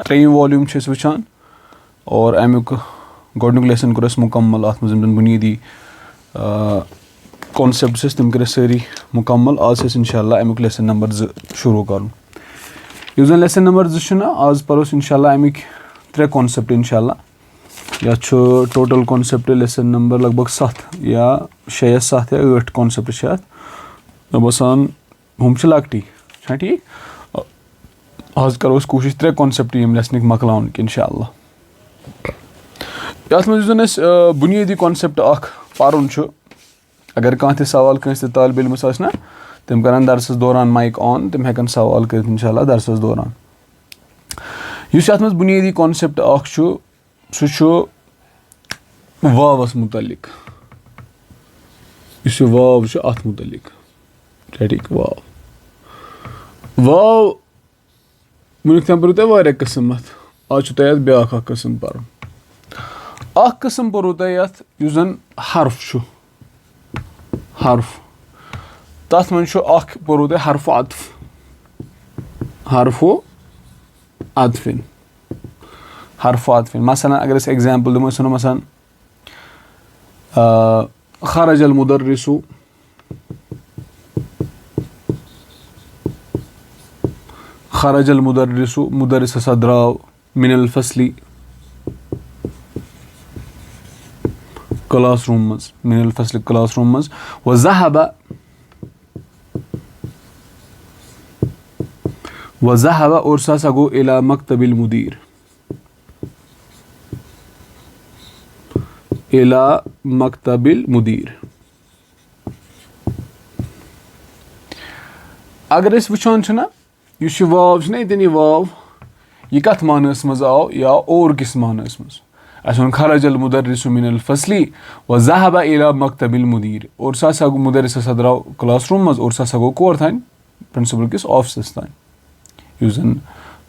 3 volume छ वुचान और अमुक गोडनुक लेसन कोर मुकम्मल अत मज बुनियादी कॉन्सेप्ट तम कर सारी मुकम्मल आज इंशाल्लाह अमुक लेसन नंबर 2 शुरू कर लेसन नंबर 2 आज परोस इंशाल्लाह अमुक 3 कॉन्सेप्ट इंशाल्लाह या टोटल कॉन्सेप्ट लेसन नंबर लगभग 7 या 6 या 7 या 8 कॉन्सेप्ट मे बसान हम लकटी ठीक आज करो कोशिश 3 कॉन्सेप्ट यम लेसन मकलान इंशाल्लाह ये मज बुनियादी कॉन्सेप्ट पारुन अगर कह सवाल कंस तालब इल्मस ना तम कर दरसस दौरान माइक ऑन तम हेकन सवाल कर इंशाल्लाह दरसस दौरान ये बुनियादी कॉन्सेप्ट सह वावस मुतलिक वाव अत मुतलिक ठीक वाव वाव वुनिक तम पो तुम किस्म आज तुम ब्या किस्म पर किस्म पो तुम जन हर्फ हर्फ तथ मन पो तुम हर्फ अतफिन हर्फ अतफिन मसलन अगर एग्जाम्पल दमो सो मसलन खरज अल मुदर्रिसु खरज अल मुदर्रिसु मुदर्रिस हसा द्राव मिनल फसली क्लासरूम मज मिनल फसली क्लासरूम मज व ज़हब और सा गो इला मकतबिल मुदीर इला मकतबिल मुदीर अगर वुचान ना यह वाव ये वाव यह कत मानस मज आव या और किस मानस मज अस खरज अल मुदर्रिसु मिनल फसली व ज़हब इला मकतबिल मुदीर और सा गो मुदर्रिस हसा द्राव क्लासरूम मज और सा गो कोर तान प्रिंसिपल किस ऑफिस तान जन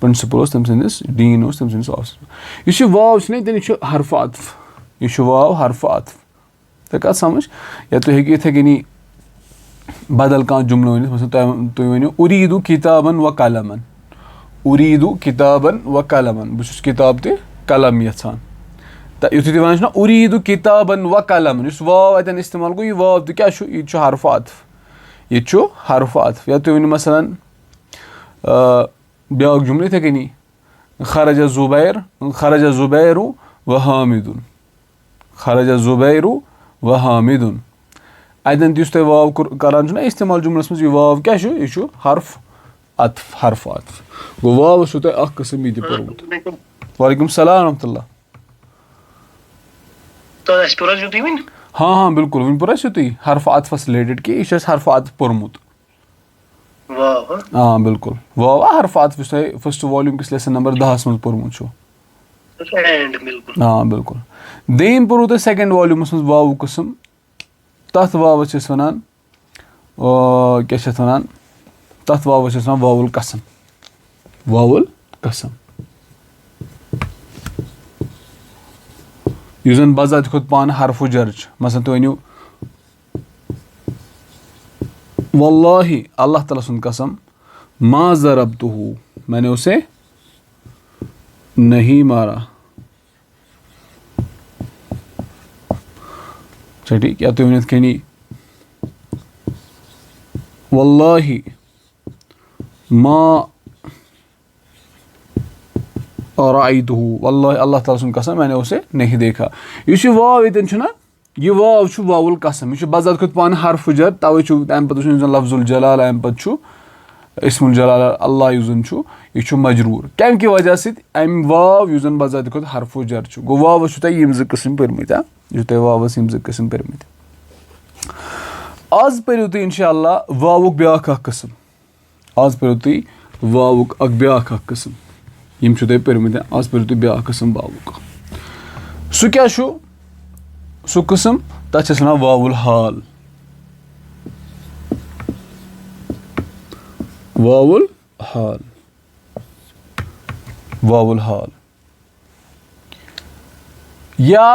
प्रिंसिपल तम सस डीन तम सस ऑफिस यह वाव यह हर्फ अतफ यह वाव हर्फ अतफ तो कत समझ या तुम हेकि इथे कनी बदल कह जुमल वन तुम वनो उरीदु किताबन व कलमन उरीदु किताबन व कलमन बस किताब तो कलम यछान तो यु तुम वन उरीदु किताबन व कलमन इस वाव अतन इस्तेमाल गो यह वाव तो क्या यह हर्फ अतफ यह हर्फ अतफ या तुम वन मसलन ब्या जुमल इथे कनी खरज ज़ुबैर व हामिदुन खरज ज़ुबैर व हामिदुन अतन तुम वाव करान इस्तेमाल जुमलस मज वाव क्या यह हर्फ अतफ गो वाव तुम किस्म यह पोर्मुत वालेकुम सलाम रहमतुल्लाह हाँ हाँ बिल्कुल वन पोर तुम हर्फ अतफस रिलेटेड कि यह हर्फ अतफ पोर्मुत हाँ बिल्कुल वाव हर्फ अतफ फर्स्ट वॉल्यूम किस लेसन नंबर 10 मज पोर्मुत हाँ बिल्कुल दोम पोरू तुम सेकंड वॉल्यूमस मज वाव किस्म तथ वावस वनान क्या वनान तथ वावस वनान वावुल कसम यह जन बजात खुद पान हर्फ जर्ज मसलन तुम वनो वल्लाहि अल्लाह ताला सुन कसम मा ज़रबतुहु मैंने उसे नहीं मारा ठीक या तुम वन कनी वल्लाहि मा राअयतुहु वल्लाहि अल्लाह ताला सुन कसम मैंने उसे नहीं देखा यह वाव ये यह वाव वावुल कसम यह बजात खुद पान हर्फ जर तवे अम पे लफ्जुल जलाल अम पे इस्मुल जलाल अल्लाह यह मजरूर कम कि वजह सम वाव यह बजात खुद हर्फ जर गो वावस तुम 2 किस्म पर्मित तुम वावस 2 किस्म पर्मित आज पो तुम इंशाल्लाह वावुक ब्या किस्म आज पो तुम वावुक ब्या किस्म यम तुम पर्मित आज पो तुम ब्या किस्म वावुक सह क्या सह किस्म तथ वन वावुल हाल वावुल हाल वावुल हाल या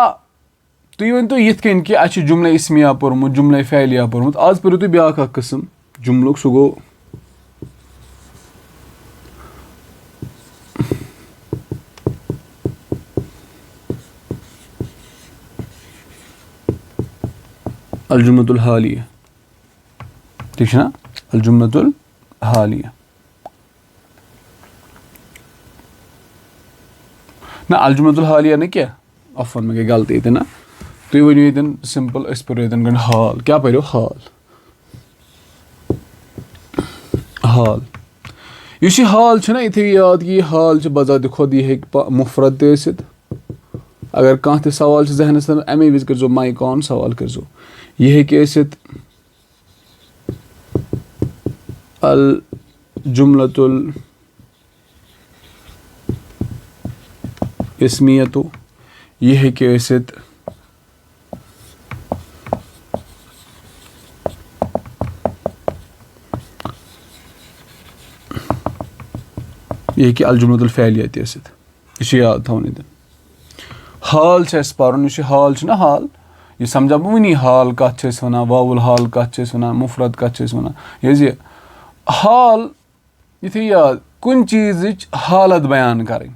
तुम वन तो यथ कन कि अच्छे जुमला इस्मिया पोर्मुत जुमला फ़ैलिया पोर्मुत आज पो तुम ब्या किस्म जुमलुक सह गो الجملة الحالية ٹھیک چھُ نا الجملة الحالية نہ الجملة الحالية نہٕ کینٛہہ عفوان مےٚ گٔے غلطی ییٚتٮ۪ن نا تُہۍ ؤنِو ییٚتٮ۪ن سمپل أسۍ پٔرو ییٚتٮ۪ن گۄڈٕ حال کیٛاہ پٔرِو حال یُس یہِ حال چھُنہ یہِ تھٲیِو یاد کہِ یہِ حال چھُ بذاتِ خۄد یہِ ہیٚکہِ مُفرد تہِ ٲسِتھ اگر کانٛہہ تہِ سوال چھُ ذہنَس منٛز اَمے وِزِ کٔرۍزیو مایِک آن سوال کٔرۍزیو یہِ ہیٚکہِ ٲسِتھ الجملة الاسمیتُ یہِ ہیٚکہِ ٲسِتھ یہِ ہیٚکہِ الجملة الفعلیہ تہِ ٲسِتھ یہِ چھُ یاد تھاوُن ییٚتٮ۪ن حال چھُ اَسہِ پَرُن یُس یہِ حال چھُنہ حال یہِ سَمجھا بہٕ وٕنی حال کَتھ چھِ أسۍ وَنان واوُل حال کَتھ چھِ أسۍ وَنان مُفرد کَتھ چھِ أسۍ وَنان یہِ حظ یہِ حال یہِ تھٲیِو یاد کُنہِ چیٖزٕچ حالت بیان کَرٕنۍ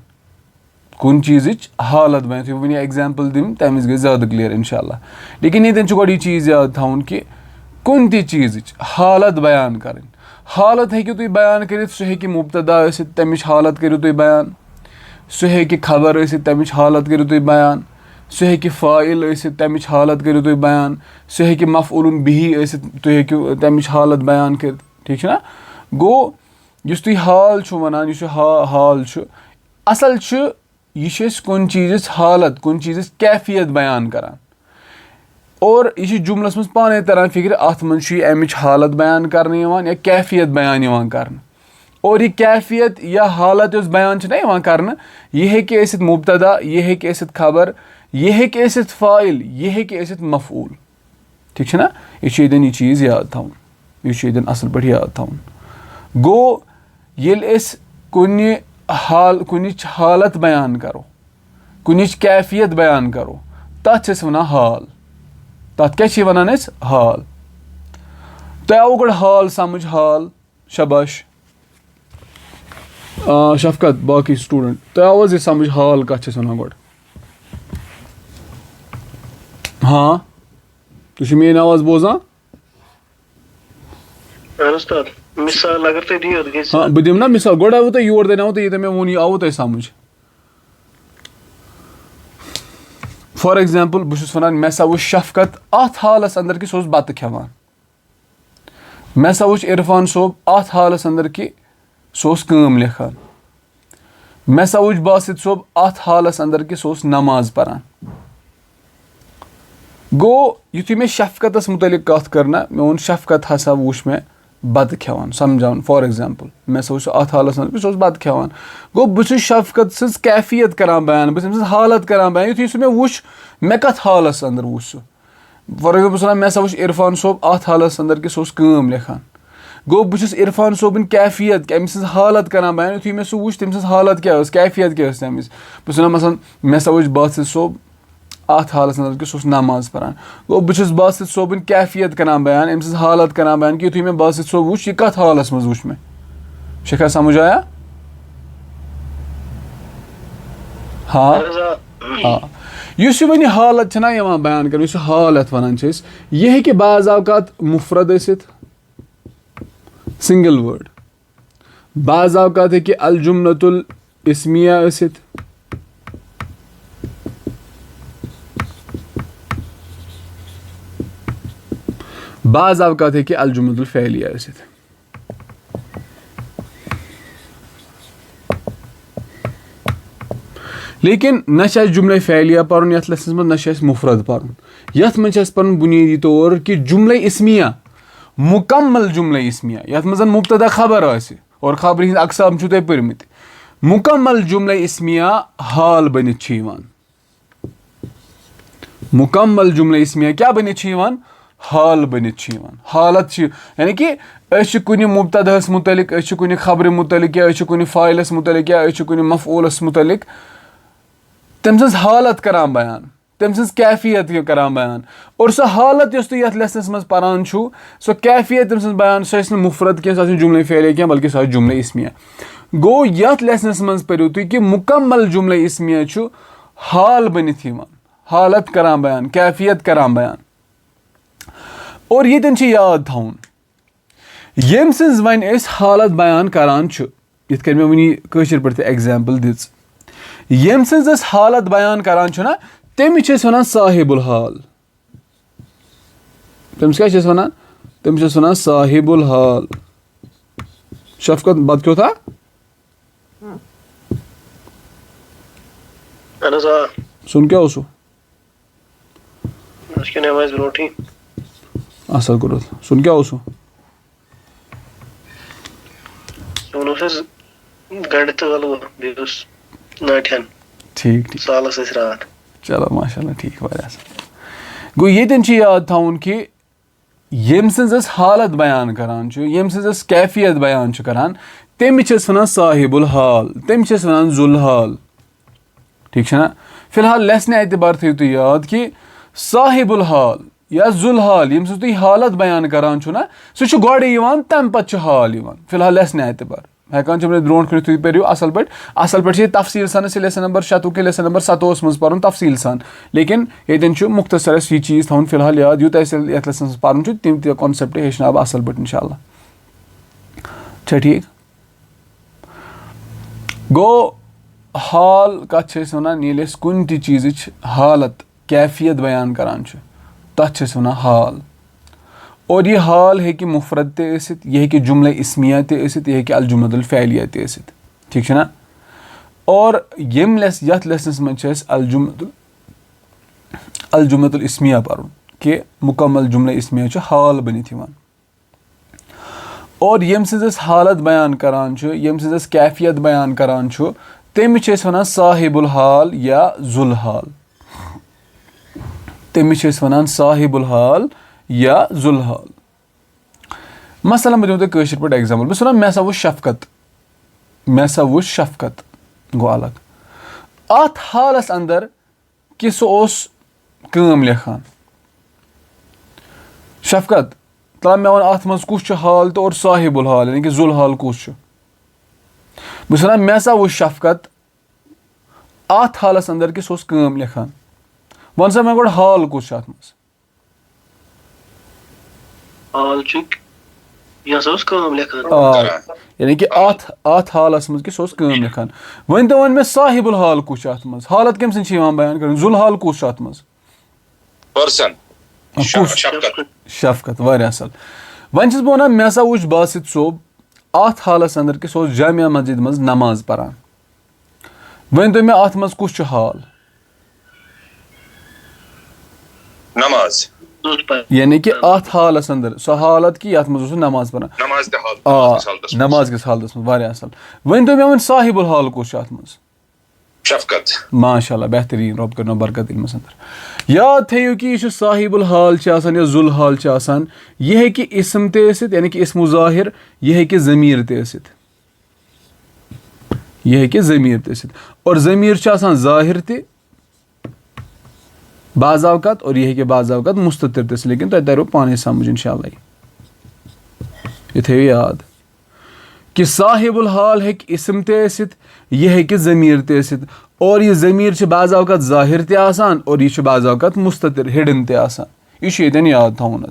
کُنہِ چیٖزٕچ حالت بیان یُتھُے وٕنہِ اٮ۪گزامپٕل دِمہٕ تَمہِ وِزِ گژھِ زیادٕ کٕلیَر اِنشاء اللہ لیکِن ییٚتٮ۪ن چھُ گۄڈٕ یہِ چیٖز یاد تھاوُن کہِ کُنہِ تہِ چیٖزٕچ حالت بیان کَرٕنۍ حالت ہیٚکِو تُہۍ بیان کٔرِتھ سُہ ہیٚکہِ مُبتدا ٲسِتھ تَمِچ حالت کٔرِو تُہۍ بیان سُہ ہیٚکہِ خبر ٲسِتھ تَمِچ حالت کٔرِو تُہۍ بیان سُہ ہیٚکہِ فٲیِل ٲسِتھ تَمِچ حالت کٔرِو تُہۍ بیان سُہ ہیٚکہِ مفعولٌ بِہی ٲسِتھ تُہۍ ہیٚکِو تَمِچ حالت بیان کٔرِتھ ٹھیٖک چھُنہ گوٚو یُس تُہۍ حال چھُو وَنان یُس یہِ حال چھُ اَصٕل چھُ یہِ چھِ أسۍ کُنہِ چیٖزٕچ حالت کُنہِ چیٖزٕچ کیفیت بیان کَران اور یہِ چھِ جُملَس منٛز پانَے تَران فِکرِ اَتھ منٛز چھُ یہِ اَمِچ حالت بیان کَرنہٕ یِوان یا کیفیت بیان یِوان کَرنہٕ اور یہِ کیفیت یا حالت یۄس بیان چھِنہ یِوان کَرنہٕ یہِ ہیٚکہِ ٲسِتھ مُبتدا یہِ ہیٚکہِ ٲسِتھ خبر یہِ ہیٚکہِ ٲسِتھ فٲیِل یہِ ہیٚکہِ ٲسِتھ مفعوٗل ٹھیٖک چھُنہ یہِ چھُ ییٚتٮ۪ن یہِ چیٖز یاد تھاوُن یہِ چھُ ییٚتٮ۪ن اَصٕل پٲٹھۍ یاد تھاوُن گوٚو ییٚلہِ أسۍ کُنِچ حالت بیان کَرو کُنِچ کیفیت بیان کَرو تَتھ چھِ أسۍ وَنان حال تَتھ کیٛاہ چھِ وَنان أسۍ حال تۄہہِ آوُ گۄڈٕ حال سَمٕجھ حال شاباش شفقت باقٕے سٹوٗڈنٛٹ تۄہہِ آوُ حظ یہِ سَمٕجھ حال کَتھ چھِ أسۍ وَنان گۄڈٕ ہاں تُہۍ چھِو میٲنۍ آواز بوزان ہاں بہٕ دِمہٕ نا مِثال گۄڈٕ آوُ تۄہہِ یور تانۍ آوُ تۄہہِ ییٚتٮ۪ن مےٚ ووٚن یہِ آوُ تۄہہِ سَمٕجھ فار ایٚگزامپٕل بہٕ چھُس وَنان مےٚ ہسا وٕچھ شفقت اَتھ حالَس اَنٛدر کہِ سُہ اوس بَتہٕ کھٮ۪وان مےٚ ہسا وٕچھ عرفان صٲب اَتھ حالَس اَنٛدر کہِ سُہ اوس کٲم لیکھان مےٚ ہسا وٕچھ باسط صٲب اَتھ حالَس اَنٛدر کہِ سُہ اوس نماز پَران گوٚو یُتھُے مےٚ شفقتَس مُتعلِق کَتھ کٔر نہ مےٚ ووٚن شفقت ہسا وٕچھ مےٚ بَتہٕ کھٮ۪وان سَمجھاوُن فار ایٚگزامپٕل مےٚ ہسا وٕچھ سُہ اَتھ حالَس اَنٛدر کہِ سُہ اوس بَتہٕ کھٮ۪وان گوٚو بہٕ چھُس شفقت سٕنٛز کیفیت کَران بیان بہٕ چھُس تٔمۍ سٕنٛز حالت کَران بیان یُتھُے سُہ مےٚ وٕچھ مےٚ کَتھ حالَس اَنٛدر وٕچھ سُہ فار ایٚگزامپٕل بہٕ چھُس وَنان مےٚ ہسا وٕچھ عرفان صٲب اَتھ حالَس اَنٛدر کہِ سُہ اوس کٲم لیکھان گوٚو بہٕ چھُس عرفان صٲبٕنۍ کیفیت أمۍ سٕنٛز حالت کَران بیان یُتھُے مےٚ سُہ وٕچھ تٔمۍ سٕنٛز حالت کیٛاہ ٲس کیفیت کیٛاہ ٲس تَمِچ بہٕ چھُس وَنان مثلاً مےٚ ہسا وٕچھ باسط صٲب اَتھ حالَس اَنٛدر کہِ سُہ اوس نماز پَران گوٚو بہٕ چھُس باسط صٲبٕنۍ کیفیت کَران بیان أمۍ سٕنٛز حالت کَران بیان کہِ یُتھُے مےٚ باسط صٲب وٕچھ یہِ کَتھ حالَس منٛز وٕچھ مےٚ شیخا سَمٕجھ آیا ہاں آ یُس یہِ وۄنۍ یہِ حالت چھَنہ یِوان بیان کَرنہٕ یُس یہِ حال یَتھ وَنان چھِ أسۍ یہِ ہیٚکہِ بعض اوقات مُفرد ٲسِتھ سِنگل وٲڈ بعض اوقات ہیٚکہِ الجملة الاسمیہ ٲسِتھ بعض اوقات ہیٚکہِ الجملة الفعلیہ ٲسِتھ لیکِن نہ چھِ اَسہِ جملے فعلیہ پَرُن یَتھ لیسنَس منٛز نہ چھِ اَسہِ مُفرد پَرُن یَتھ منٛز چھِ اَسہِ پَرُن بُنیٲدی طور کہِ جملے اسمیہ مُکمل جملے اسمیہ یَتھ منٛز مُبتدا خبر آسہِ اور خبرِ ہِنٛدۍ اقسام چھِو تۄہہِ پٔرمٕتۍ مُکمل جملے اسمیہ حال بٔنِتھ چھِ یِوان مُکمل جملے اسمیہ کیٛاہ بٔنِتھ چھِ یِوان حال بٔنِتھ چھِ یِوان حالت چھِ یعنی کہِ أسۍ چھِ کُنہِ مُبتداہَس مُتعلِق أسۍ چھِ کُنہِ خبرِ مُتعلِق یا أسۍ چھِ کُنہِ فٲیلَس مُتعلِق یا أسۍ چھِ کُنہِ مفعوٗلَس مُتعلِق تٔمۍ سٕنٛز حالت کَران بیان تٔمۍ سٕنٛز کیفیت کَران بیان اور سۄ حالت یۄس تُہۍ یَتھ لیسنَس منٛز پَران چھُو سۄ کیفیت تٔمۍ سٕنٛز بیان سۄ ٲسۍ نہٕ مُفرد کینٛہہ سۄ ٲسۍ نہٕ جملے فعلیہ کینٛہہ بلکہِ سۄ آسہِ جملے اسمیہ گوٚو یَتھ لیسنَس منٛز پٔرِو تُہۍ کہِ مُکمل جملے اسمیہ چھُ حال بٔنِتھ یِوان حالت کَران بیان کیفیت کَران بیان और येतन छ याद थाउन येम सिंस वन एस हालत बयान करान छ यिथ कन मे वनी कशर पर एग्जांपल दिस येम सिंस हालत बयान करान छ ना तमिस छ वनान साहिबुल हाल तमिस क्या छ वनान तमिस छ वनान साहिबुल हाल शफकत बद क्यों था सुन क्या उसो असल करो सुन क्या उसो ठीक ठीक चलो माशाल्लाह ठीक वारियाह गो येतन छ याद थाउन कि येम सिंस हालत बयान करान छ येम सिंस कैफियत बयान छ करान तमिस छ वनान साहिबुल हाल तमिस छ वनान जुल हाल ठीक है ना फिलहाल लेसन एतबार थो तुम याद कि साहिबुल हाल या जुल हाल यम तुम हालत बयान करान छो ना सह गोड़े तम पे हाल फिलहाल लेसन एतबार हेकान ब्रोट कन तुम पो असल पे तफसील सान लेसन नंबर 6 के लेसन नंबर 7 मज पर्न तफसील सान लेकिन ये मुख्तसर यह चीज़ थवन फिलहाल याद यूत ये लेसन पर्न तम कॉन्सेप्ट हेचन असल पे इंशाल्लाह ठीक गो हाल कत वन ये कुन चीज़ हालत कैफियत बयान करान तथ वन हाल और यह हाल है मुफरद तसित यह जुमला इस्मिया यह अलजुमलुल फ़ैलिया तसित ठीक है ना और यम यथ लेसनस मज अलजुमलुल इस्मिया पर्न कि मुकम्मल जुमला इस्मिया हाल बनित और यम सिंस हालत बयान करान यम सिंस कैफियत बयान करान तमिस वनान साहिबुल हाल या जुल हाल तमिस वनान साहिबुल हाल या जुल हाल मसलन बह दिमो तुम पे एग्जाम्पल बस मे सा वो शफकत गो अलग अत हालस अंदर कि सह लेखान शफकत तला मे वन अत मज कुछ हाल तो और साहिबुल हाल यानी कि जुल हाल कुछ बस वन मे सा वो शफकत अत हालस अंदर कि सह लेखान वन सा मे गो हाल कुछ अत मज यानी कि अत हालस मज कि सह लेखान वन तो वन मे साहिबुल हाल कुछ अत मज हालत कम सी बयान कर जुल हाल कुछ अत मज शफकत वारियाह असल वन बह वन मे सा वो बासित सोब अत हालस अंदर कि सह जामिया मस्जिद मज नमाज परान वन तो मे अत मज कुछ हाल नमाज यानी कि अत हालस अंदर सह हालत कि ये मज नमाज परान नमाज किस हालत मज वारियाह असल वन तो मे वन साहिबुल हाल कुछ अत मज शफकत माशाल्लाह बेहतरीन रब कर बरकत इल्मस अंदर याद थो कि यह साहिबुल हाल या जुल हाल यह है इसम तसित यानी कि इसमु ज़ाहिर यह है ज़मीर तसित यह है ज़मीर तसित और ज़मीर ज़ाहिर त बाज़ औक़ात और यह है बाज़ औक़ात मुस्ततिर तसित लेकिन तुम तरो पाने समझ इंशाअल्लाह यह थो याद कि साहिबुल हाल है इसम तसित यह है ज़मीर तसित और यह ज़मीर बाज़ औक़ात ज़ाहिर त और यह बाज़ औक़ात मुस्ततिर हिडन तह याद थवन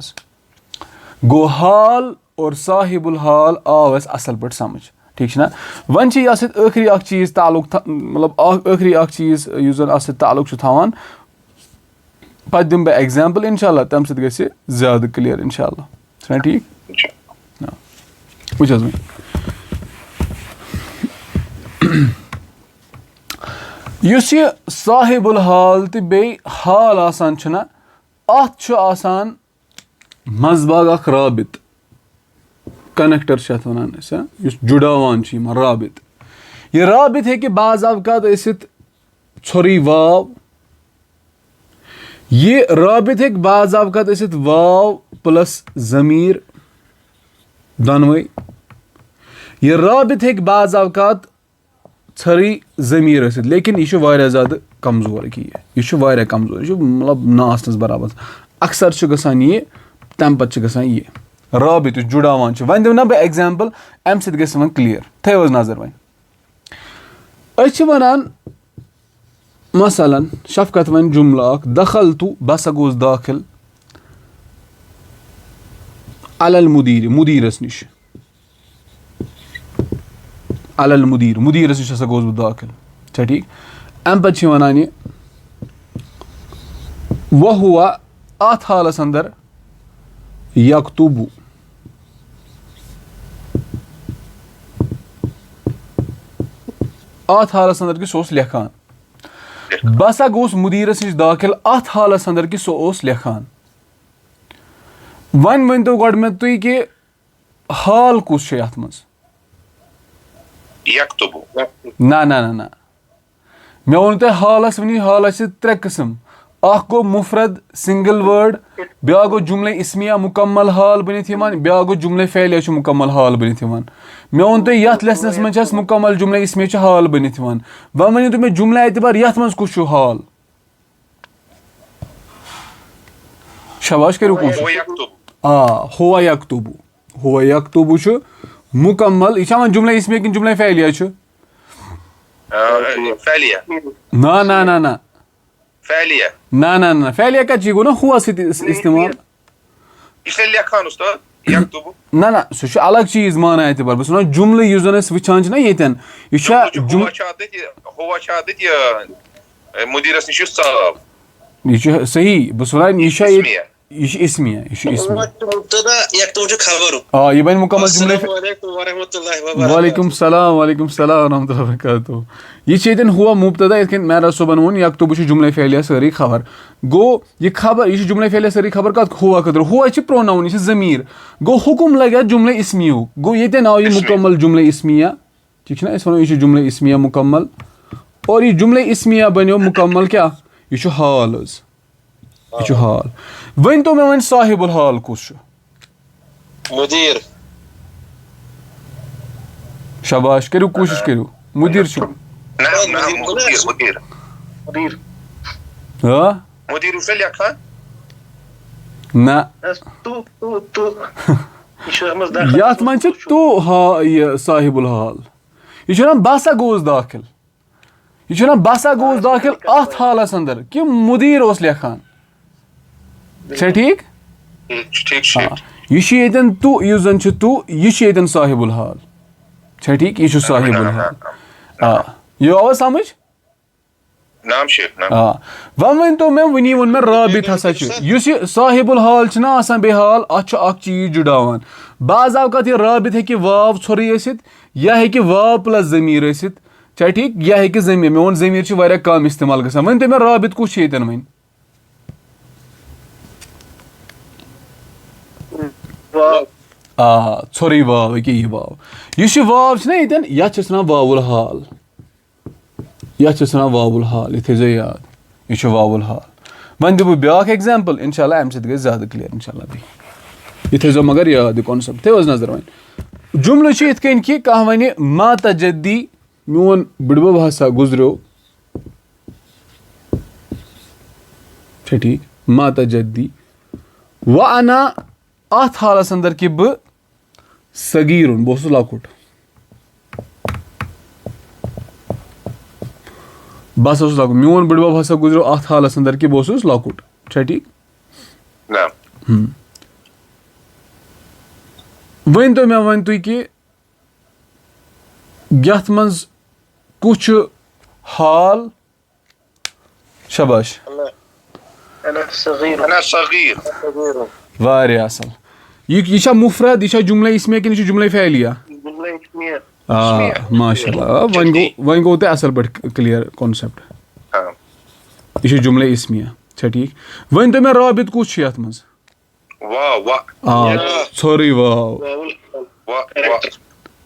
गो हाल और साहिबुल हाल आव असल पे समझ ठीक ना वन आखिरी चीज़ ताल्लुक मतलब आखिरी चीज़ उस ताल्लुक थवान पे दिम बह एग्जाम्पल इंशाल्लाह तम सत गि ज़्यादा क्लियर इंशाल्लाह ठीक वुच युस यह साहिबुल हाल तो बे हाल आसान छना अत आसान मजबाग अख राबित कनेक्टर अत वनान युस जुड़ावान राबित यह राबित है कि बाज़ औक़ात ऐसित छोरी वाव ये राबित है बाज़ औक़ात ऐसित वाव प्लस ज़मीर दनवे यह राबित है बाज़ औक़ात छरी ज़मीर ٲसिتھ लेकिन यह वारियाह ज़्यादा कमज़ोर यह कमज़ोर यह मतलब ना आसनस बराबर अक्सर गसान यह तम पे गसान यह राबित जुड़ावान वन दिम ना बह एग्जाम्पल अम सत गि वन क्लियर थो नजर वन वनान मसलन शफकत वन जुमला दखल तू बस गोस दाखिल अलल मुदीर मुदीरस निश अलल मुदीर मुदीरस निश हसा गोस बह दाखिल छा ठीक अम पे वनान यह वह हुआ अत हालस अंदर यक्तुबु अत हालस अंदर कि सह लेखान बसा गोस मुदीरस निश दाखिल अत हालस अंदर कि सह लेखान वन वन तो गड में तुई कि हाल कुछ छे अथ मज यक्तुबु ना ना ना ना मे वोन तुम हालस वनी हालस त्रे किस्म अख गो मुफरद सिंगल वर्ड ब्या गो जुमले इस्मिया मुकम्मल हाल बनित ब्या गो जुमले फैलिया मुकम्मल हाल बनित मे वोन तुम यथ लेसनस मज मुकम्मल जुमले इस्मिया हाल बनित वन वनियो तुम जुमले एतबार यथ मज कुछ हाल शाबाश करो कोशिश हुआ यक्तुबु मुकम्मल यह जुमले इसमें कि जुमले फैलिया ना ना ना ना फैलिया ना ना ना फैलिया का चीज गो ना हुआ इस्तेमाल ना ना सह अलग चीज माना एतबार बस वन जुमले यह जन वचान ना ये यह सही बस वन यह इसमिया ये बन मुकम्मल जुमले वालेकुम सलाम रहमतुल्लाहि व बरकातहू यह हुआ मुब्तदा इत मैरा सोबन वो यक्तुबु जुमले फैलिया सारी खबर गो यह खबर यह जुमले फैलिया सारी खबर कत हुआ खतर हुआ प्रोनाउन यह जमीर गो हुकुम लगे जुमले इसमियू गो ये आव यह मुकम्मल जुमले इसमिया ठीक ना वो यह जुमले इसमिया मुकम्मल और यह जुमले इसमिया बनो मुकम्मल क्या यह हाल यह हाल वन तो मे वन साहिबुल हाल कुछ मुदीर शाबाश करो कोशिश करो मुदीर मुदीर मुदीर ना यथ मन तो यह साहिबुल हाल यह बसा गोस दाखिल यह बसा गोस दाखिल अत हालस अंदर कि मुदीर लेखान ठीक यह तू यह जन तू यह साहिबुल हाल छा ठीक यह साहिबुल हाल यह आवा समझ वन वन तो मे वनी वो मे राबित हसा साहिबुल हाल बेहाल अ चीज जुड़ावान बाज अवकात यह राबित हे वाव छोरी या हे वाव प्लस जमीर छा ठीक या हे जमीर मे वो जमीर वारिया कम इस्तेमाल गसान वन तो मे राबित कुछ वन छोरी वाव यह वाव यह वाव ना ये वावुल हाल यह वावुल हाल यह थो याद यह वावुल हाल वन दिबो ब्याक एग्जाम्पल इंशाल्लाह अम सत ज्यादा क्लियर इंशाल्लाह यह थो मगर याद कॉन्सेप्ट थो नजर वन जुमल इत कि कह वन मातजद्दी मोन बुड़ब हसा गुजरो ठीक मातजद्दी व अना अत हालस अंदर कि बह सगीरुन बह लकुट बस लकुट मोन बुड़ब हसा गुजरो अत हालस अंदर कि बह लकुट छा ठीक वन तो मे वन तुम कि यथ मज कुछ हाल शाबाश वारिया असल यह मुफरद यह जुमले इसमें कि जुमले फैलिया माशाल्लाह वन गो असल पे क्लियर कॉन्सेप्ट यह जुमले इसमिया छा ठीक वन तो मे राबित कुछ यथ मज सॉरी वाव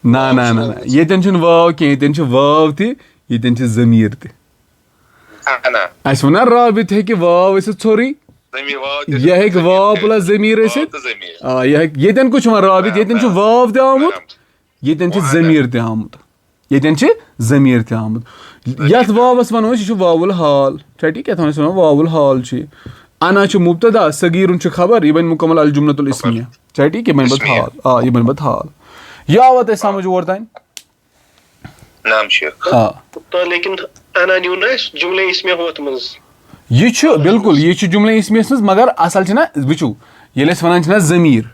ना ना ना ये वाव कह वाव तन जमीर तस वन राबित हे वाव छोरी यह हे वाव प्लस जमीर ये कुछ वन राबित ये वाव त आमुत ये जमीर त आमुत ये जमीर त आमुत यथ वावस वनो यह वावुल हाल छा ठीक ये वावुल हाल अना मुब्तदा सगीरुन खबर यह बन मुकम्मल अल जुमलतुल इस्मिया छा ठीक यह बन बत हाल यह बन बत हाल यह आवा तह समझ और तान नाम शेख लेकिन अना न्यू ना जुमले इसमें होत मज यह बिल्कुल यह जुमले इसमें मगर असल ना वो ये वन जमीर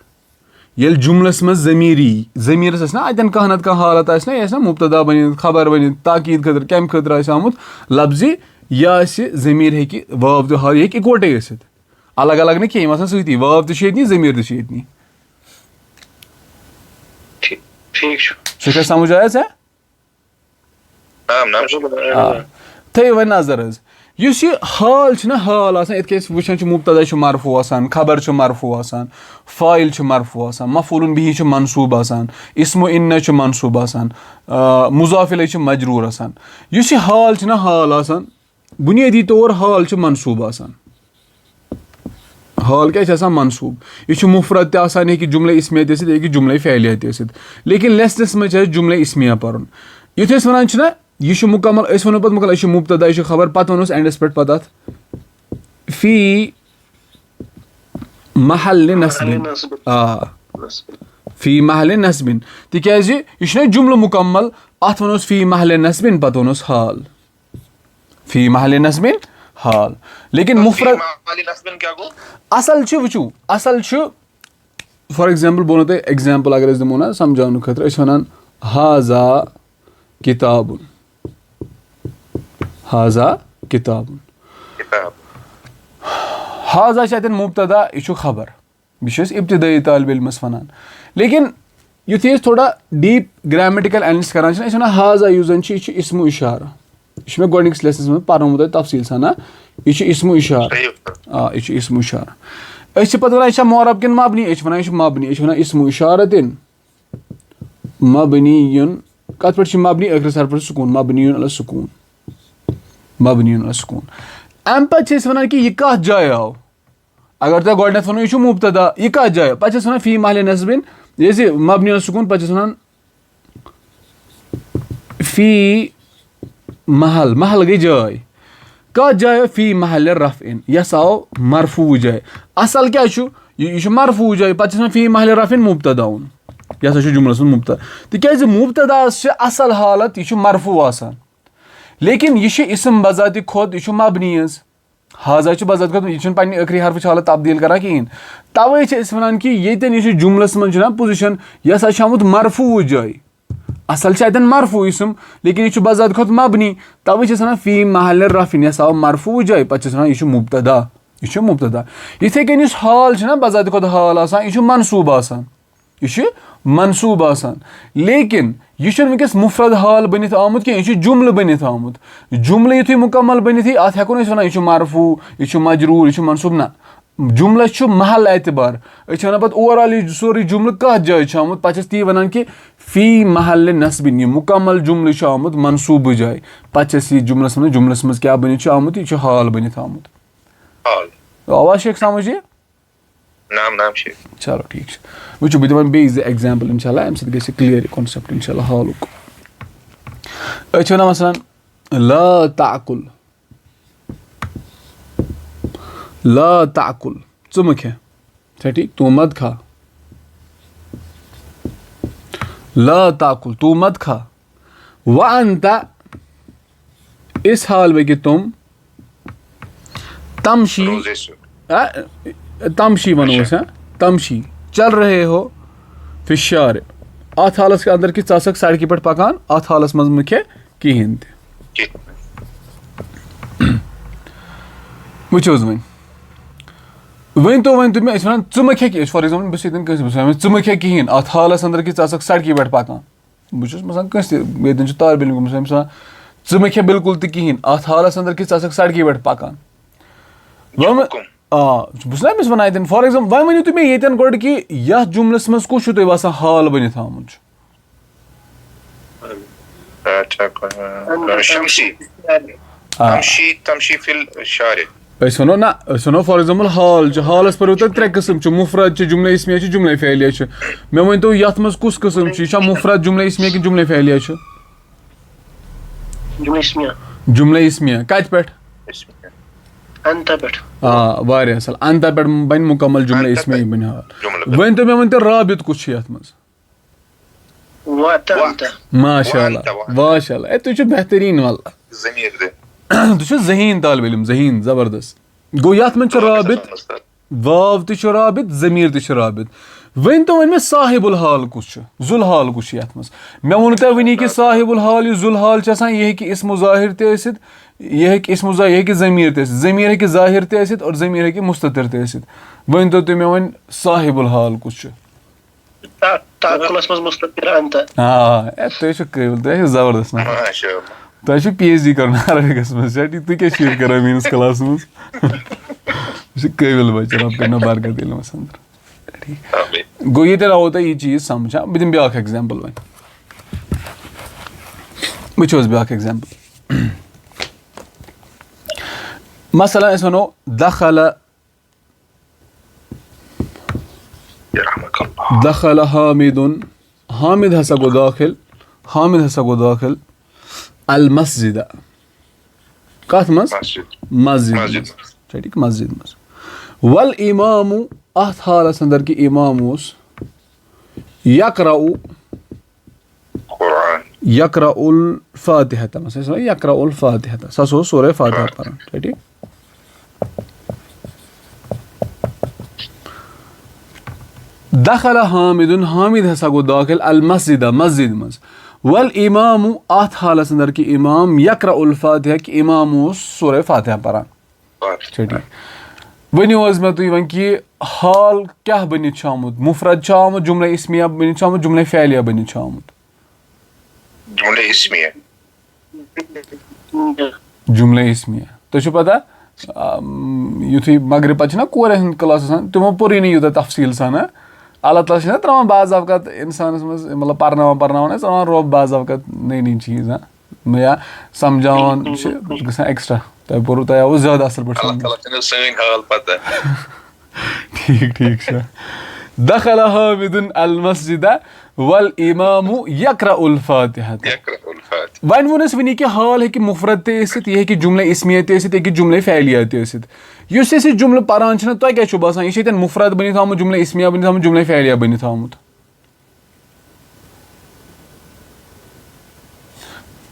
येल जुमलस मज ज़मीरी ज़मीरस आसना अतन कह नत कह हालत आसना यह मुब्तदा बनित खबर बनित ताकीद खतर कम खतर आसि आमुत लफ्ज़ या ज़मीर हेकि वाव तो हाल हेकि इकवटे गसित अलग अलग न कहीं आसान सती वाव तो यतनी ज़मीर तो यतनी ठीक सह समझ आया ज़े नाम नाम शेख थो वन नजर हज युस यह हाल हाल आसान इत कस वुचान मुब्तदा मरफू आसान खबर मरफू आसान फाइल मरफू आसान मफूलुन बिही मनसूब आसान इस्मो इन्न मनसूब आसान मुजाफिल मजरूर आसान युस यह हाल आसान बुनियादी तौर हाल मनसूब आसान हाल क्या मनसूब यह मुफरत तसान हे जुमले इस्मिया हे जुमले फ़ैलिया लेकिन लेसनस मज जुमले इस्मिया पढ़ युथ वन यह मुकम्मल वो पे मुकम्मल यह मुब्तदा यह खबर पत वोस एंडस पे पत फी महल नस्बिन फी महल नस्बिन तिकाज यह जुमल मुकम्मल अत वोस फी महल नस्बिन पत वोस हाल फी महल नस्बिन हाल लेकिन मुफरत असल वो असल फॉर एग्जाम्पल बोनो तुम एग्जाम्पल अगर दिमो ना समझाने खतर वन हाजा किताबुन हाजा किताबुन हाजा अतन मुब्तदा यह खबर बस इब्तिदाई तालिब इल्मस वनान लेकिन युथ थोड़ा डीप ग्रामेटिकल एनालिसिस करान वन हाजा युस जन यह इस्मो इशारा यह मे गोडनिकस लेसनस में पढ़ोमुत तफसील साना यह इस्मो इशारा यह इस्मो इशारा पे वन यह मोरब किन मबनी वन यह मबनी वन इस्मो इशारतिन मबनीयुन कत पे मबनी अखरस हरफ सुकून मबनीयुन अला सुकून मबनीयुन अला सुकून अम पे वन कि यह कत जाय आव अगर तुम गोडनेथ वनो यह मुब्तदा यह कत जाय पे वन फी महल नस्बिन ये मबनी अला सुकून पे वन फी महल महल गई जाय कत जाय फी महल रफ़िन यस आव मरफू जाय असल क्या यह मरफू जाय पे फी महल रफ़िन मुब्तदाउन यह जुमलस मन मुब्तदा तिकाज मुब्तदा असल हालत यह मरफू आसान लेकिन यह इसम बजात खुद यह मबनी हाजा बजात खुद यह पे आखरी हरफ हालत तब्दील कर कहें तवे वन कि ये जुमलस मन पोजिशन यह आमुत मरफू जाय असल अतन मरफू इसम लेकिन यह बजात खुद मबनी तवे वन फी महल रफ़िन यह आव मरफू जाय पे वन यह मुब्तदा यह मुब्तदा इथे कन हाल बजात खुद हाल आसान यह मनसूब आसान यह मनसूब आसान लेकिन यह वनकस मुफरद हाल बनित आमुत कह यह जुमल बनित आमुत जुमल युथु मुकम्मल बनित अत हेको वन यह मरफू यह मजरूर यह मनसूब ना जुमलस महल एतबार वन पे ओवरऑल सोरे जुमल कत जाय आमुत पे ती वन कि फी महल नस्बिन यह मुकम्मल जुमल आमुत मनसूब जाय पे जुमलस मज क्या बनित आमुत यह हाल बनित आमुत आवाज शेख समझ नाम नाम शेख चलो ठीक वो बह दिन बे एग्जाम्पल इंशाल्लाह अम सत क्लियर कॉन्सेप्ट इंशाल्लाह हालुक वन मसलन ला ताकुल ला ताकुल च मत खा ठीक तू मत खा ला ताकुल तू मत खा व अंता इस हाल में कि तुम तमशी तमशी वनोस तमशी चल रहे हो फिशार अत हालस के अंदर कि सड़क पे पकान अत हालस मज मत कहें वोज वन तो मे वन च मत खे फॉर एग्जाम्पल बस च मत खे कहें अत हालस अंदर कि सड़क पे पकान बहुत मसान कस तालब इलम च मत खे बिल्कुल तो कहें अत हालस अंदर कि सड़क पे पकान बस ना वन अतन फॉर एग्जाम्पल वन वन तुम ये गोड कि यह जुमलस मज कुछ तुम बसान हाल बनित आमुत वनो ना वनो फॉर एग्जाम्पल हाल हालस पर त्रे किस्म मुफरत जुमले इस्मिया जुमले फ़ैलिया मे वन तो ये मज कुस किस्म मुफरत जुमले इस्मिया कि जुमले फ़ैलिया जुमले इस्मिया कत पे वारिया असल अंता पे बन मुकम्मल जुमले इस्मिया बन हाल वन तो मे वन राबित कुछ ये मज माशाअल्लाह माशाअल्लाह तुझ बेहतरीन वाला तुझ ज़हीन तालिब इल्म ज़हीन जबरदस्त गो ये मन राबित वाव तो राबित ज़मीर तो राबित वन तो वन मे साहिबुल हाल कुछ जुल हाल कुछ यथ मज मे वोन तुम वनी कि साहिबुल हाल यह जुल हाल यह हेकि इस्म ज़ाहिर तसित यह हेकि इस्म यह हेकि ज़मीर तसित ज़मीर हेकि ज़ाहिर तसित और ज़मीर हेकि मुस्ततिर तसित वन तो तुम मे वन साहिबुल हाल कुछ ताकुलस मज मुस्ततिर अंत तुम काबिल तुम जबरदस्त ना माशाअल्लाह तुम PhD कर अरबिकस मज तुम क्या शेयर कर मीनस क्लास मज काबिल बच्चा रब करना बरकत इल्मस अंदर आमीन गो ये आओ तो ये चीज़ समझा बह दिन ब्या एग्जाम्पल वन वो ब्या एग्जाम्पल मसला अस वनो दखल यरहमकल्लाह दखल हामिदुन हामिद हसा गो दाखिल अल मस्जिद कथ मज मस्जिद ठीक मस्जिद मज वल इमामु अथ हालस अंदर कि इमाम यकराउ कुरान यकराउल फातिहा मस यकराउल फातिहा सो सूरह फातिहा पढ़ान ठीक दखल हामिदुन हामिद हसा गो दाखिल अल मस्जिद मस्जिद मज वल इमाम अथ हालस अंदर कि इमाम यकराउल फातिहा कि इमाम सूरह फातिहा पढ़ान ठीक वनियो मे तुम वन कि हाल क्या बनित आमुत मुफरद आमुत जुमला इस्मिया बनित आमुत जुमला फ़ैलिया बनित आमुत जुमले इस्मिया जुमला इस्मिया तो पता युथु मगरिब पे ना कोर हंद क्लास तमो पोर नहीं यूत तफसील सान अल्लाह ताला त्रावान बाज़ अवकत इंसानस मज मतलब पर्नावान त्रावान रोब बाज़ अवकत नई नई चीज़ या समझावान गसान एक्स्ट्रा तुम पोर तुम आव ज्यादा असल पे अल्लाह ताला छन सैन हाल पता ठीक दखल हामिदुन अल मस्जिद वल इमामु यकराउल फातिहा यकराउल फातिहा वन वोनस वनी कि हाल है मुफरद तसित यह जुमला इस्मिया तसित यह जुमला फ़ैलिया तसित युस अस जुमल पारान तुह क्या बासान यह मुफरद बनित आमुत जुमला इस्मिया बनित आमुत जुमला फ़ैलिया बनित आमुत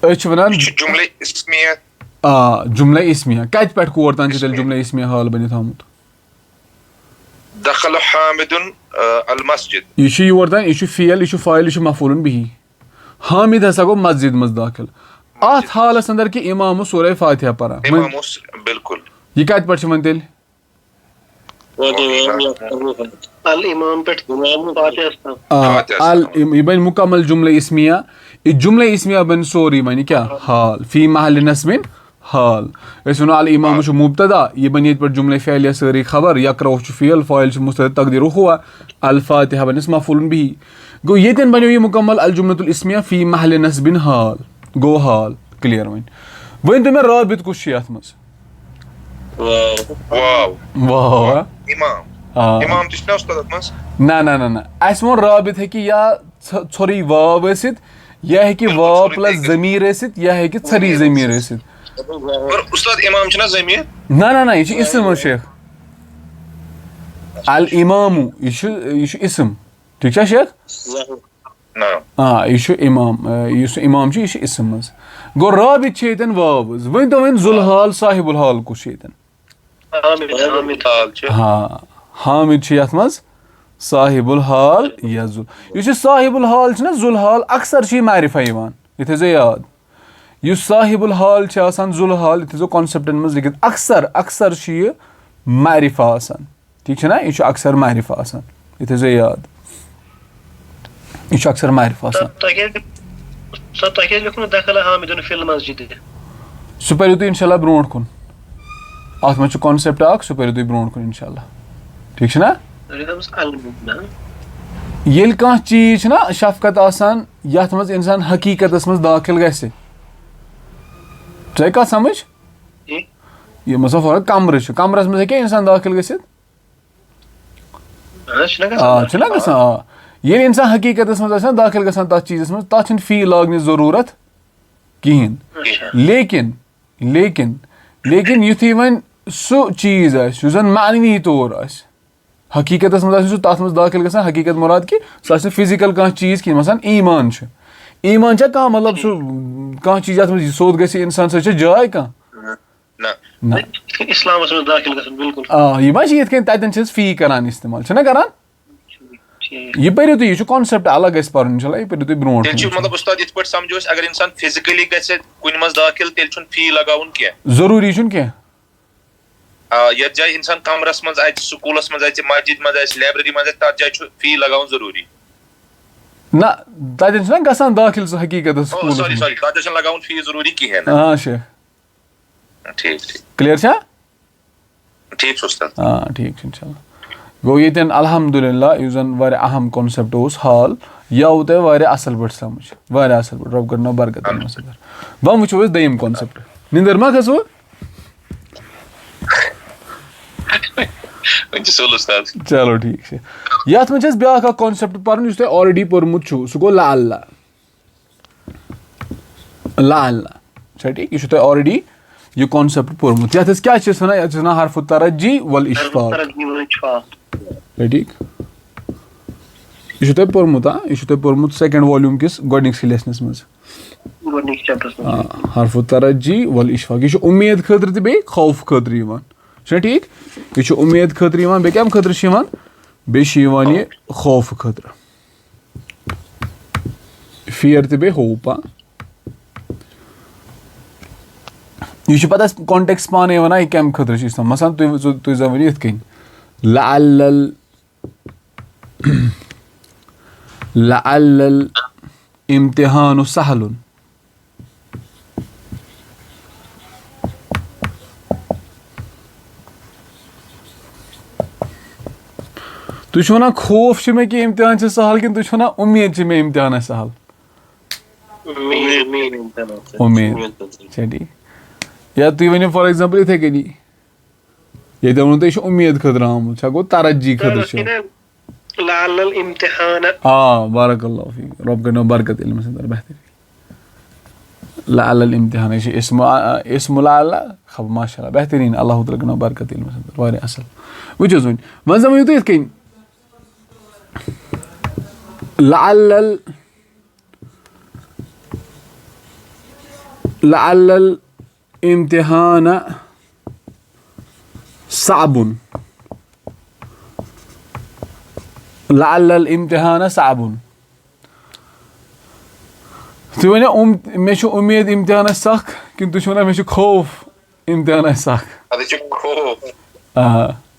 वन जुमले इस्मिया जुमला इस्मिया कत पे कोर तान जुमला इस्मिया हाल बनित आमुत दखल हामिदुन अल मस्जिद यह योर तान यह फ़ेल यह फ़ाइल यह मफूलुन बिही हामिद हसा गो मस्जिद मज दाखिल अत हालस अंदर कि इमाम सूरह फातिहा पढ़ान इमाम बिल्कुल यह कत पे वन तेल अल इमाम पे अल यह बन मुकम्मल जुमला इस्मिया यह जुमला इस्मिया बन सोरी वन क्या हाल फी महल नस्बिन हाल वो अल इमाम मुब्तदा यह बन ये जुमला फ़ैलिया सारी खबर यकरा फ़ेल फ़ाइल मुस्ततिर तकदीर हुआ अल फातिहा बनस मफूलुन बिही गो ये बनो यह मुकम्मल अल जुमलतुल इस्मिया फी महल नस्बिन हाल गो हाल क्लियर वन तो मे राबित कुछ यथ मज वाह इमाम इमाम तिश्ना उस्ताद मस ना ना ना ना अस वो राबित है कि या छोरी वाव असित या है कि वाव प्लस ज़मीर असित या है कि छरी ज़मीर असित और उस्ताद इमाम छना ज़मीर ना ना ना यह इस्म शेख अल इमामु यह इस्म ठीक है शेख ना यह इमाम इमाम यह इस्म मज गो राबित यन वाव वन तो वन जुल हाल साहिबुल हाल कुछ हाँ हामिद यथ मज साहिबुल हाल या जुल साहिबुल हाल जुल हाल अक्सर मारिफा यह थो याद युस साहिबुल हाल जुल हाल यह थो कॉन्सेप्टन मज लिखित अक्सर अक्सर मारिफा ठीक ना यह अक्सर मारिफा यह थो याद यह अक्सर मारिफा सह पो तुम इंशाल्लाह ब्रोट कुन अत मज कॉन्सेप्ट सह पो तुम ब्रोट कुन इंशाल्लाह ठीक ना ये कह चीज ना शफकत आसान यथ मज इंसान हकीकत मज दाखिल गसे तुझे कत समझ ये मतलब फर्क कमरस मज हे इंसान दाखिल गसित ये इंसान हकीकत मज दाखिल गसान तथ चीज़ मज तथ फी लागन जरूरत कहें लेकिन लेकिन लेकिन युथी वन सह चीज़ आन मानवी तौर हकीकत मज तथ मज दाखिल गसान हकीकत मुराद कि सह फिजिकल कह चीज़ कि मसान ईमान ईमान कह मतलब कह चीज ये मज सोद ग इंसान सह जाय कह इस्लाम दाखिल बिल्कुल यह मा ये तन फी करान इस्तेमाल करान ये पढ़ियो तुम, ये कॉन्सेप्ट अलग है पर इंशाल्लाह, ये पढ़ियो तुम ब्रोट। तेल मतलब उस्ताद इत पट समझो अगर इंसान फिजिकली गसे कुन मज दाखिल तेल छुन फी लगाउन के जरूरी छुन के ये जाय इंसान कमरस मज आय स्कूलस मज आय मस्जिद मज आय लाइब्रेरी मज आय तत जाय छु फी लगाउन जरूरी ना ततन छना गसान दाखिल सो हकीकत स्कूल। सॉरी तत छन लगाउन फी जरूरी की है ना। हां शेख ठीक क्लियर छा? ठीक उस्ताद। हां ठीक छ इंशाल्लाह। गो ये अल्हम्दुलिल्लाह यु जन वारे अहम कॉन्सेप्ट ओस हाल यह ते वारे असल बट समझ वारे असल बट रब करनो बरकत अल मसदर। बम वुचो दयम कॉन्सेप्ट निंदर मा खसो चलो ठीक है। यात में ब्या कॉन्सेप्ट पर ऑलरेडी पोर्मुत सो गो ला अल्लाह ठीक यह ऑलरेडी यह कॉन्सेप्ट पोर्मुत। ये क्या वन हरफ तरज्जी वल इशफाक ठीक यह पोर्मुत। यह पोर्मुत सेकंड वॉल्यूम किस गोडनिक्स लेसनस मज हरफ तरज्जी वल इशफाक। यह उम्मीद खतर तो बे खौफ खतर ठीक यह उम्मीद खतर बे कम खतर बे यह खौफ खतर फियर तो बे होप। यह पता कॉन्टेक्स्ट पाने वन यह कम खतर मसलन तुम जन वन ये लअल्लल इम्तिहानु सहलुन तुम वन खौफ मे कि इम्तिहान सहल कि तुम वन उम्मीद मे इम्तिहान सहल उम्मीद ठीक। या तुम वन फॉर एग्जाम्पल इथे कनी ये वो तुम उम्मीद खतर आमुत गो तरज्जी खतर हाँ बारकल्लाहु फीक रब करनो बरकत इल्म से बेहतरीन लअल इम्तिहान इस्म लअल खब माशाल्लाह बेहतरीन अल्लाह तआला करनो बरकत इल्म से वारे असल वुचो वन वन जम युत कन लअल इम्तिहान साबुन लअल इम्तिहान साबुन तुम वन मे उम्मीद इम्तिहान सख कि तुम वन मे खौफ इम्तिहान सख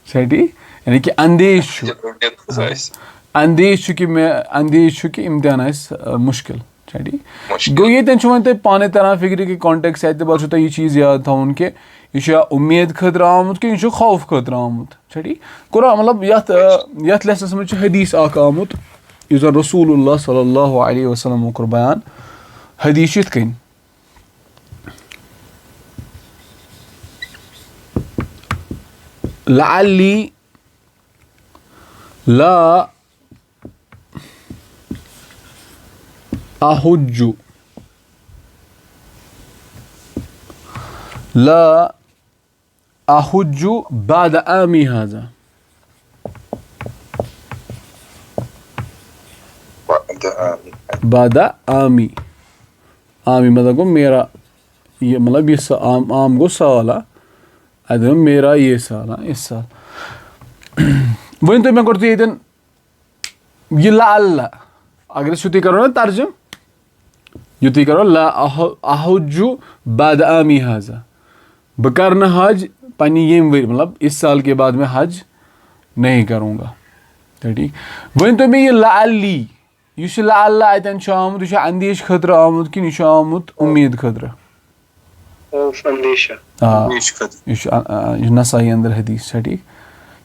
ठीक यानी कि अंदेश कि कि इम्तिहान मुश्किल ठीक गो ये वो पाने तरह फिक्र कि कॉन्टेक्स्ट एतबार यह चीज़ याद थवन कि यह उम्मीद खतर आमुत कि यह खौफ खतर आमुत ठीक कुरा मतलब यथ लेसनस मज हदीस आमुत इस रसूलुल्लाह सल्लल्लाहु अलैहि वसल्लम कोर बयान हदीस यथ कन लअल्ली ला अहुज्जु ला अहुज्जु बाद आमी हाजा बाद आमी मतलब गो मेरा ये मतलब ये आम गो साल अद मेरा ये साल इस साल वन तुम मे कोर ये लअल्ला अगर युत करो ना तर्जुम युत करो ला अहुज्जु बाद आमी हाजा बह कर न हज पन्नी ये मतलब इस साल के बाद मैं हज नहीं करूँगा ठीक वन तो मे ये लअल्ली यह लअल्ला अतन आमुत यह अंदेश खतर आमुत कि यह आमुत उम्मीद खतर यह नसाई अंदर हदीस है ठीक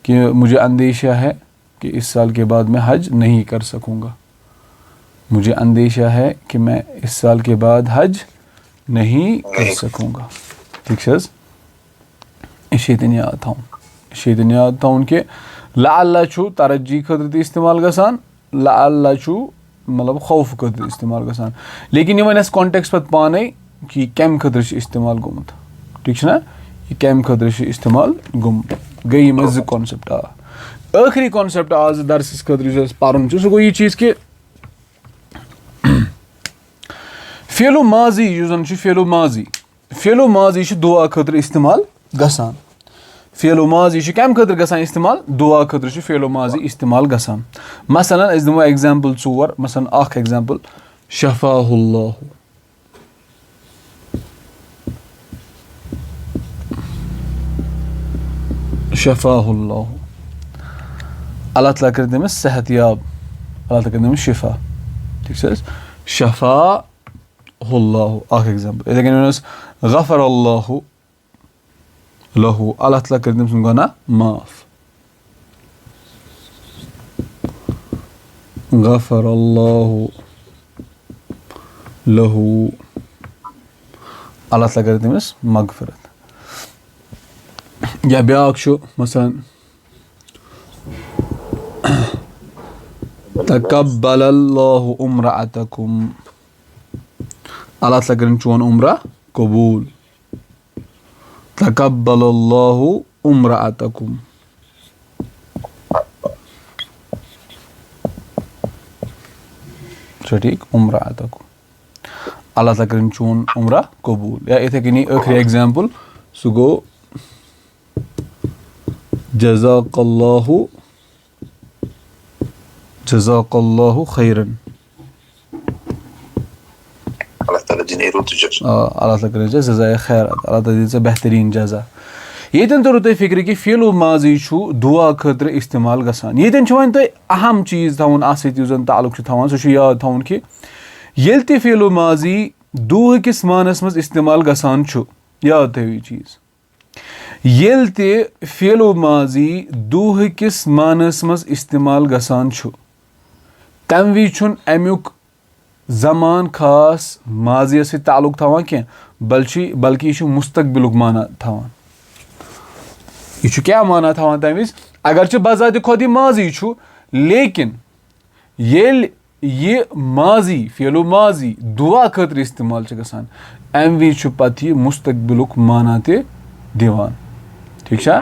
कि मुझे अंदेशा है कि इस साल के बाद मैं हज नहीं कर सकूँगा मुझे अंदेशा है कि मैं इस साल के बाद हज नहीं कर सकूँगा ठीक सर शेतन याद था कि लअल्ला छु तरज्जी खतर ते इस्तेमाल गसान लअल्ला छु मतलब खौफ खतर इस्तेमाल गसान लेकिन ये कॉन्टेक्स्ट पत पाने कि कम खतर इस्तेमाल गोमुत ठीक ना यह कम खतर इस्तेमाल गोमुत गई मे ज कॉन्सेप्ट आखिरी कॉन्सेप्ट आज दरस खतर पर्न सह गो यह चीज़ कि फेलो माजी फेलो माजी दुआ खतर इस्तेमाल गसान फेलो माजी छ कम खतर गसान इस्तेमाल दुआ खतर छ फेलो माजी इस्तेमाल गसान मसलन अस दिमो एग्जांपल 4 मसलन अख एग्जांपल शफाहुल्लाह शफाहुल्लाह अल्लाह ताला कर देमस सेहतयाब अल्लाह ताला कर देमस शिफा ठीक है शफाहुल्लाह अख एग्जांपल इधर कनस गफरल्लाह लहू अल्लाह ताला कर देमस गुनाह माफ गफरल्लाह लहू अल्लाह ताला कर देमस मगफरत या ब्याक शो मसलन तकब्बलल्लाहु उम्रअतकुम अल्लाह ताला करें चोन उम्रा कबूल तकब्बलल्लाहु उम्रअतकुम ठीक उम्रअतकुम अल्लाह ताला करें चोन उम्रा कबूल या इथे कनी आखिरी एग्जांपल सो गो जज़ाकल्लाहु खैरन अल्लाह ताला जिन्हें रोत जज़ा अल्लाह ताला करे जज़ाए खैर अल्लाह ताला दे बेहतरीन जज़ा येतन तो रुते फिक्र कि फेलो माजी छु दुआ खतर इस्तेमाल गसान येतन छ वन तो अहम चीज थाउन आसित युजन ताल्लुक छ थावन सो याद थाउन कि येल ते फेलो माजी दुह किस मानस मज इस्तेमाल गसान छु याद थे ये चीज येल ते फेलो माजी दुह किस मानस मज इस्तेमाल गसान छु तम वि छुन अमुक जमान खास माजी से ताल्लुक थावन के बल्कि यह मुस्तकबिलुक माना थावन यह क्या माना थावन तम विज अगर बजात खुद माजी छु लेकिन येल ये माजी फेलो माजी दुआ खतर इस्तेमाल गसान अम वि पत यह मुस्तकबिलुक माना ते दिवान ठीक है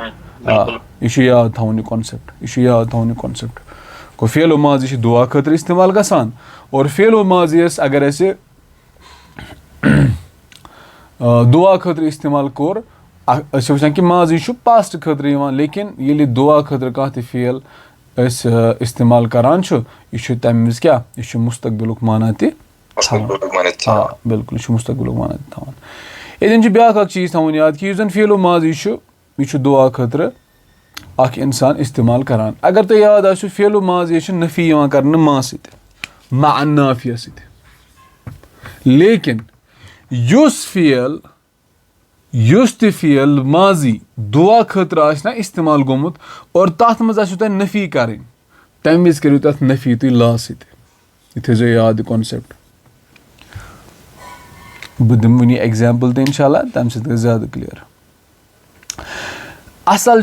यह याद थावन कॉन्सेप्ट को फेलो माजी दुआ खतर इस्तेमाल गसान और फेलो माजी अगर ऐसे दुआ खतर इस्तेमाल कोर वुचान कि माजी पास्ट खतर लेकिन ये दुआ खतर कह फेल इस्तेमाल करान यह तम विज क्या यह मुस्तकबिलुक माना ते बिल्कुल मुस्तकबिलुक माना ते थावन ये ब्या चीज थावन याद कि जन फेलो माजी यह दुआ खतर अख इंसान इस्तेमाल करान अगर तो याद आसो फेलो माजी नफी करने मा सत नाफिया सत लेकिन युस फेल माजी दुआ खतर आसना इस्तेमाल गोमुत और तथ मज आसो तुम नफी करें तम विज करो तथ नफी तुम ला सत यह थो याद कॉन्सेप्ट बह दिम वनी एग्जाम्पल तो इंशाल्लाह तम सत ज्यादा क्लियर असल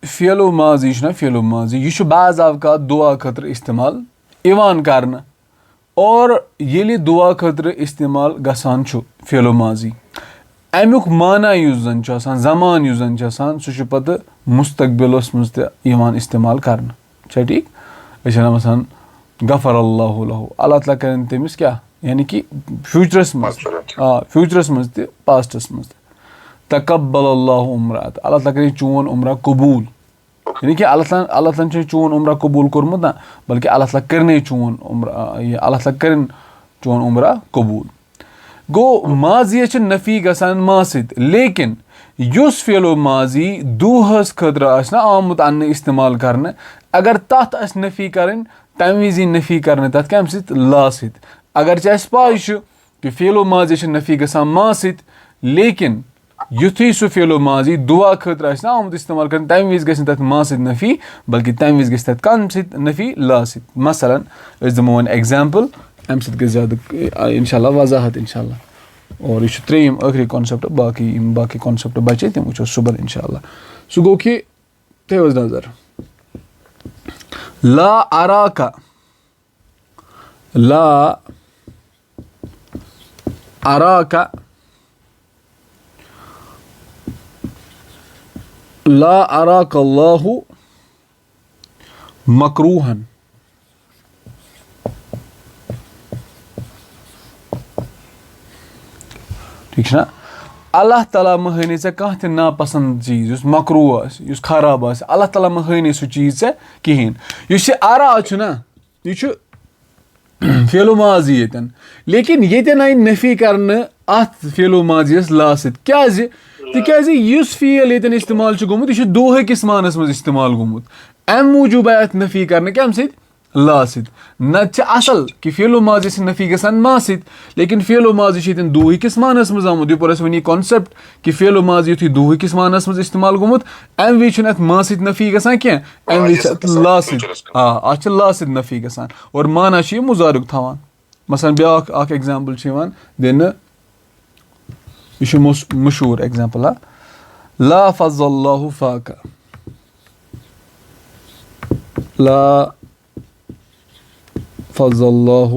फेलो माजी फेलो माजी यह बाज़ अवकात दुआ खतर इस्तेमाल इवान करना और ये दुआ खतर इस्तेमाल गसान फेलो माजी अमुक माना युस जन जमान युस जन सह पत मुस्तकबिलस मज इस्तेमाल करना ठीक मसन गफरल्लाहु लहू अल्लाह ताला करें तमिस क्या यानी कि फ्यूचरस मज ते पास्टस मज तकब्बलल्लाहु उम्रअत अल्लाह ताला करे चोन उम्रा कबूल यानी कि अल्लाह ताला चोन उम्रा कबूल कोरमुत ना बल्कि अल्लाह ताला करने चोन उम्रा अल्लाह ताला करें चोन उम्रा कबूल गो माजी नफी गसान मा सत लेकिन युस फेलो माजी दुहस खतर आसना आमुत अन्न इस्तेमाल करने अगर तथ नफी करें तम विज नफी करने तथ कम सत ला सत अगर पाय कि फेलो माजी नफी गसान मा सत लेकिन युथी सह फेलो माजी दुआ खतर आमुत इस्तेमाल कर तम विज गि तथ मा सत नफी बल्कि तम विज गि तथ कम सत नफी ला सत मसलन दिमो वन एग्जाम्पल अम सत गई ज्यादा इंशाल्लाह वजाहत इंशाल्लाह और यह त्रेयम आखिरी कॉन्सेप्ट बाकी कॉन्सेप्ट बचे तम वो सुबह इंशाल्लाह सह गो कि थो नजर ला अराका ला अराकल्लाहु मकरूहन ठीक है ना Allah Ta'ala mă hăini țe kah te napasand चीज yus makruh as yus kharab as Allah Ta'ala mă hăini su चीज țe kihin yus ye ara chu na yu chu fi'l mazi yeten lekin yeten ay nafi karna at fi'l maziyas lasit kyazi تِکیازِ یُس fail ییٚتٮ۪ن اِستعمال چھُ گوٚمُت یہِ چھُ دوہے کِس معنس منٛز اِستعمال گوٚمُت اَمہِ موٗجوٗب آیہِ اَتھ نفی کرنہٕ کَمہِ سۭتۍ لا سۭتۍ نتہٕ چھِ اَصٕل کہِ فیلو ماضی چھِ نفی گژھان ما سۭتۍ لیکن فیلو ماضی چھُ ییٚتٮ۪ن دوہہِ کِس معنس منٛز آمُت یپور اَسہِ وۄنۍ یہِ کانسیپٹ کہِ فیلو ماضی یُتھُے دوہہِ کِس معنس منٛز اِستعمال گوٚمُت اَمہِ وِزِ چھُنہٕ اَتھ ما سۭتۍ نفی گژھان کینٛہہ اَمہِ وِزِ چھِ اَتھ لا سۭتۍ اَتھ چھِ لا سۭتۍ نفی گژھان اور مانا چھُ یہِ مُزارُک تھاوان مثلاً بیٛاکھ اکھ ایٚگزامپٕل چھُ یِوان دِنہٕ یہِ چھُ مشہوٗر ایٚگزامپٕل ہا لا فض اللہ فاقہ لا فض اللہ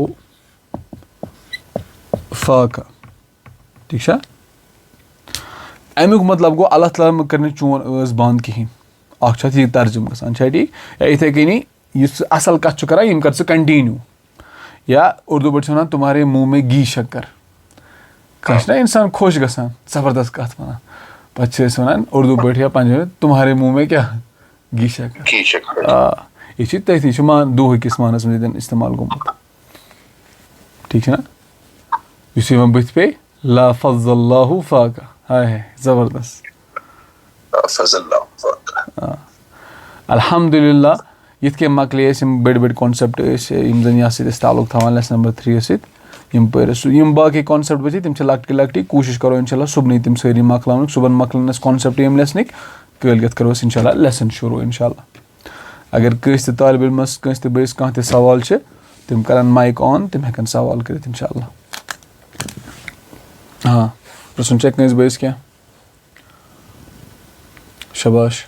فاقہ ٹھیک چھا امیُک مطلب گوٚو اللہ تعالیٰ کٔر نہٕ چون ٲس بنٛد کِہیٖنۍ اکھ چھُ اتھ یہِ ترجُمہٕ گژھان چھا ٹھیٖک یا یِتھٕے کٔنی یُس ژٕ اصل کتھ چھُ کران یِم کر ژٕ کنٹِنیوٗ یا اردوٗ پٲٹھۍ چھِ ونان تُمہارے منہ میں گھی شکر کانٛہہ چھُنہ انسان خۄش گژھان زبردست کتھ ونان پتہٕ چھِ أسۍ ونان اردوٗ پٲٹھۍ یا پنجابی تُمہارے منہ میں کیٛاہ گھی شکر آ یہِ چھُ تٔتھی چھُ دوہہِ کِس معنس منٛز ییٚتٮ۪ن استعمال گوٚمُت ٹھیٖک چھُنہ یُس یِوان بٕتھِ پیٚیہِ لا فض اللہ فاقہ ہاے ہاے زبردست الحمدُاللہ یِتھ کٔنۍ مۄکلے اَسہِ یِم بٔڑۍ بٔڑۍ کانسیپٹ ٲسۍ یِم زن یتھ سۭتۍ أسۍ تعلق تھاوان لیسن نمبر 3 یس سۭتۍ یِم پٔرۍ اَسہِ یِم باقٕے کانسیپٹ بچے تِم چھِ لۄکٹی لۄکٹی کوٗشش کرو انشاء اللہ صبحنٕے تِم سٲری مۄکلاونٕکۍ صبحن مۄکلن اَسہِ کانسیپٹ یِم لیسنٕکۍ کٲلۍ کٮ۪تھ کرو أسۍ انشاء اللہ لیسن شروٗع انشاء اللہ اگر کٲنٛسہِ تہِ طالبہِ علمس کٲنٛسہِ تہِ بٲیِس کانٛہہ تہِ سوال چھِ تِم کرن مایِک آن تِم ہٮ۪کن سوال کٔرِتھ انشاء اللہ ہاں پرٛژھُن چھا کٲنٛسہِ بٲیِس کینٛہہ شباش